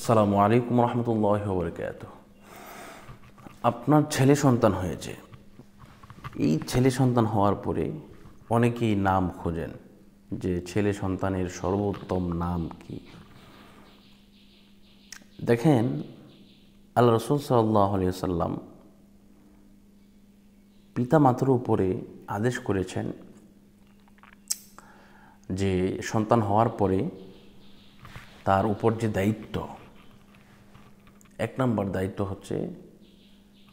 আসসালামু আলাইকুম রহমতুল্লাহি ওয়া বারাকাতুহু। আপনার ছেলে সন্তান হয়েছে। এই ছেলে সন্তান হওয়ার পরে অনেকেই নাম খোঁজেন যে ছেলে সন্তানের সর্বোত্তম নাম কি। দেখেন, আল্লাহ রাসূল সাল্লাল্লাহু আলাইহি ওয়াসাল্লাম পিতা মাতার উপরে আদেশ করেছেন যে সন্তান হওয়ার পরে তার উপর যে দায়িত্ব, এক নম্বর দায়িত্ব হচ্ছে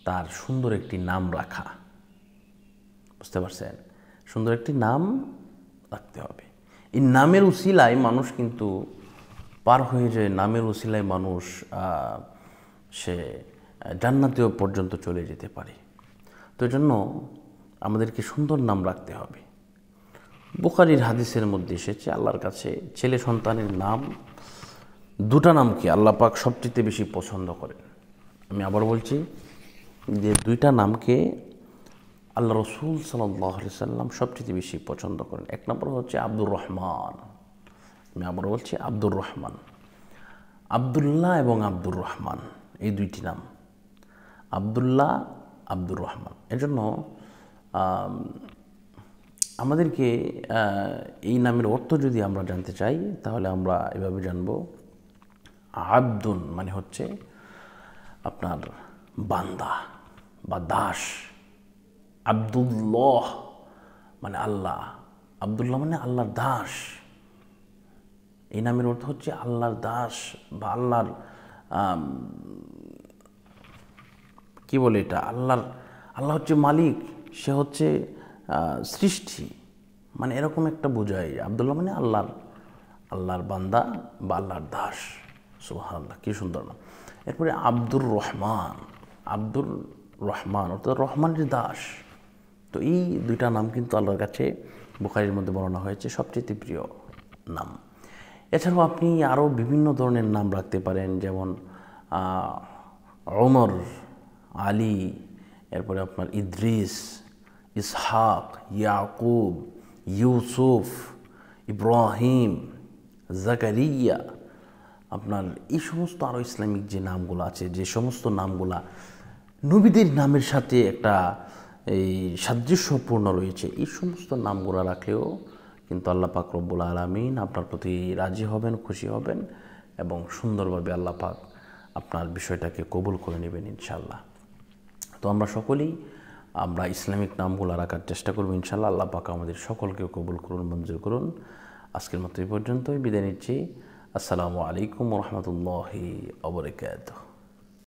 তার সুন্দর একটি নাম রাখা। বুঝতে পারছেন? সুন্দর একটি নাম রাখতে হবে। এই নামের উসিলায় মানুষ কিন্তু পার হয়ে যায়, নামের উসিলায় মানুষ সে জান্নাতেও পর্যন্ত চলে যেতে পারে। তো এই জন্য আমাদেরকে সুন্দর নাম রাখতে হবে। বুখারীর হাদিসের মধ্যে এসেছে আল্লাহর কাছে ছেলে সন্তানের নাম, দুটা নামকে আল্লাহ পাক সবচেয়ে বেশি পছন্দ করেন। আমি আবার বলছি যে দুইটা নামকে আল্লাহ রসুল সাল্লাল্লাহু আলাইহি সাল্লাম সবচেয়ে বেশি পছন্দ করেন। এক নম্বর হচ্ছে আব্দুর রহমান। আমি আবার বলছি আব্দুর রহমান। আবদুল্লাহ এবং আব্দুর রহমান, এই দুইটি নাম, আবদুল্লাহ, আব্দুর রহমান। এজন্য আমাদেরকে এই নামের অর্থ যদি আমরা জানতে চাই তাহলে আমরা এভাবে জানব। আব্দুন মানে হচ্ছে আপনার বান্দা বা দাস। আব্দুল্লাহ মানে আল্লাহ। আব্দুল্লাহ মানে আল্লাহর দাস। এই নামের অর্থ হচ্ছে আল্লাহর দাস বা আল্লাহর কি বলে এটা, আল্লাহ হচ্ছে মালিক, সে হচ্ছে সৃষ্টি, মানে এরকম একটা বোঝায়। আব্দুল্লাহ মানে আল্লাহর বান্দা বা আল্লাহর দাস। সুবহানাল্লাহ, কি সুন্দর নাম। এরপরে আব্দুর রহমান। আব্দুর রহমান অর্থাৎ রহমানের দাস। তো এই দুইটা নাম কিন্তু আল্লাহর কাছে বুখারীর মধ্যে বর্ণনা হয়েছে সবচেয়ে প্রিয় নাম। এছাড়াও আপনি আরও বিভিন্ন ধরনের নাম রাখতে পারেন, যেমন ওমর, আলী, এরপরে আপনার ইদ্রিস, ইসহাক, ইয়াকুব, ইউসুফ, ইব্রাহিম, জাকারিয়া। আপনার এই সমস্ত আরও ইসলামিক যে নামগুলো আছে, যে সমস্ত নামগুলা নবীদের নামের সাথে একটা এই সাদৃশ্যপূর্ণ রয়েছে, এই সমস্ত নামগুলো রাখলেও কিন্তু আল্লাহ পাক রব্বুল আলামিন আপনার প্রতি রাজি হবেন, খুশি হবেন এবং সুন্দরভাবে আল্লাহ পাক আপনার বিষয়টাকে কবুল করে নেবেন ইনশাআল্লাহ। তো আমরা সকলেই ইসলামিক নামগুলো রাখার চেষ্টা করব ইনশাআল্লাহ। আল্লাহ পাক আমাদের সকলকে কবুল করুন, মঞ্জুর করুন। আজকের মতো এই পর্যন্তই বিদায় নিচ্ছি। আসসালামু আলাইকুম রহমতুল্লাহি ওয়া বারাকাতুহু।